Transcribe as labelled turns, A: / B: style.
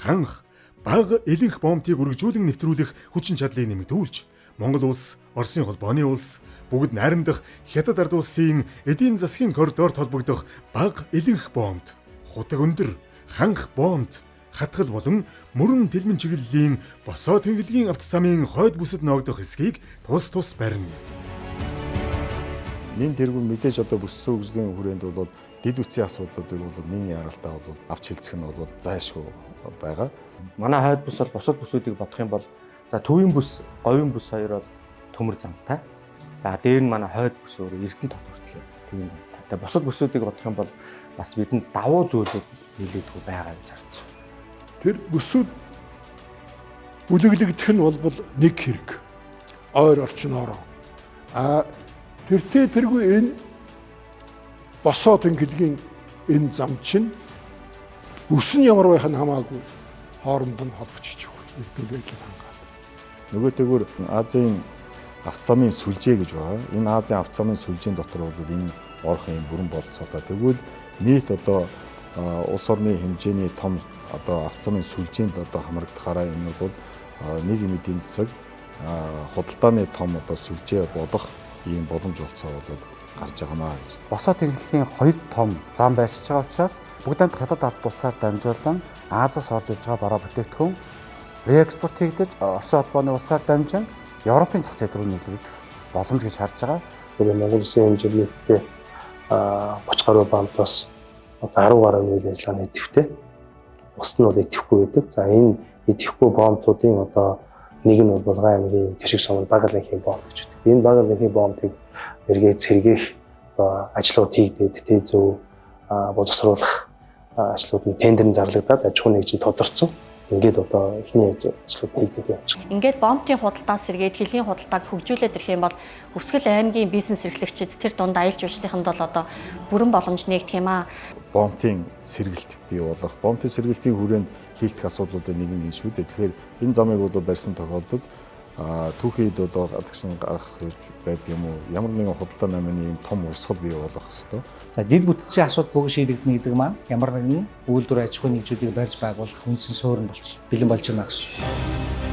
A: ханх, бага элэнх бомбыг үргэлжлүүлэн нэвтрүүлэх хүчин чадлыг нэмэгдүүлж, Монгол улс, Оросын холбооны улс, бүгд найрамдах хятад ард улсын эдийн засгийн коридорт холбогдох бага элэнх бомбд, хутаг өндөр, ханх бомбд, хатгал болон мөрөн дэлмэн чиглэлийн босоо тэнхлэгийн авто замын хойд бүсэд ноогдох эсхийг тус барина.
B: Нин тэргүүн мэдээж одоо бүссэн хөгжлийн хүрээнд бол дид үтсийн асуудлуудыг бол нийгмийн яралтаа бол авч хэлцэх нь бол зайлшгүй байгаа.
C: Манай хойд бүс бол бусад бүсүүдийг бодох юм бол за төвийн бүс, говийн бүс хоёр бол төмөр замтай. За дээр нь манай хойд бүс өөрөө Эрдэнэ тот хүртэл төвийн замтай. Тэгээ бусад бүсүүдийг бодох юм бол бас бидэнд давуу зүйлүүд нийлээдгүй байгаа гэж харж байна.
D: Тэр бүсүүд бүлэглэгдэх нь бол нэг хэрэг. Ойр орчноороо. Тэргүй энэ босоо тэнхлэгийн энэ зам чинь бүс нь ямар байх нь хамаагүй хооронд нь холбогдчих юм. Ирдэн байдал хангаад.
B: Нөгөөтэйгүр Азийн автозамын сүлжээ гэж байгаа. Энэ Азийн автозамын сүлжээний дотор бол энэ орох юм бүрэн болцоотой. Тэгвэл нийт одоо улс орны хэмжээний том одоо автозамын сүлжээнд одоо хамрагдахаараа энэ бол нийгмийн эдийн засаг худалдааны том одоо сүлжээ болох ийм боломж олцоо бол гарч байгаамаа гэж.
E: Босоо тэнхлэгийн хоёр том зам байршиж байгаа учраас бүгд хятад ард улсаар дамжуулан Азиас орж иж байгаа бараа бүтээгдэхүүн реэкспорт хийгдэж Оросын холбооны улсаар дамжин Европын зах зээл рүү нийлүүлэх боломж гэж харж байгаа.
F: Монгол Улсын хэмжээний 30 гаруй бамтаас одоо 10 гаруй үйл ажиллагааны идэвхтэй. Бусд нь бол идэвхгүй байдаг. За энэ идэвхгүй бомбуудын одоо нэг нь бол Булган аймгийн Тэшиг сумын Багаленхийн бомб гэж байдаг. Энэ Багаленхийн бомбыг эргээд сэргээх одоо ажлууд хийгдээд тэ зөв боловсруулах ажлууд нь тендерын зарлагдаад аж ахуйн нэгжид тодорцсон. Ингээд одоо эхний ажлууд хийгдэж явж байгаа.
G: Ингээд бомбын худалдаас сэргээд хөлийн худалдааг хөгжүүлээд ирэх юм бол Өвсгөл аймгийн бизнес эрхлэгчид тэр дунд аялал жуулчлалыханд бол одоо бүрэн боломж нэгдэх юм аа.
B: Бомбын сэргэлт бий болох, бомбын сэргэлтийн хүрээнд хийгдэх асуудлуудын нэг нь шүү дээ. Тэгэхээр энэ замыг бол барьсан тохиолдолд түүхийд одоо гадагшин гарах байдаг юм уу? Ямар нэгэн худалдаа намын юм том урсгал бий болох хэвээр.
H: За дид бүтцийн асуудал бүгд шийдэгдэнэ гэдэг маань ямар нэгэн үйлдвэр аж ахуйн нэгжүүдийг барьж байгуулах үндсэн суурин бэлэн болж байна гэсэн.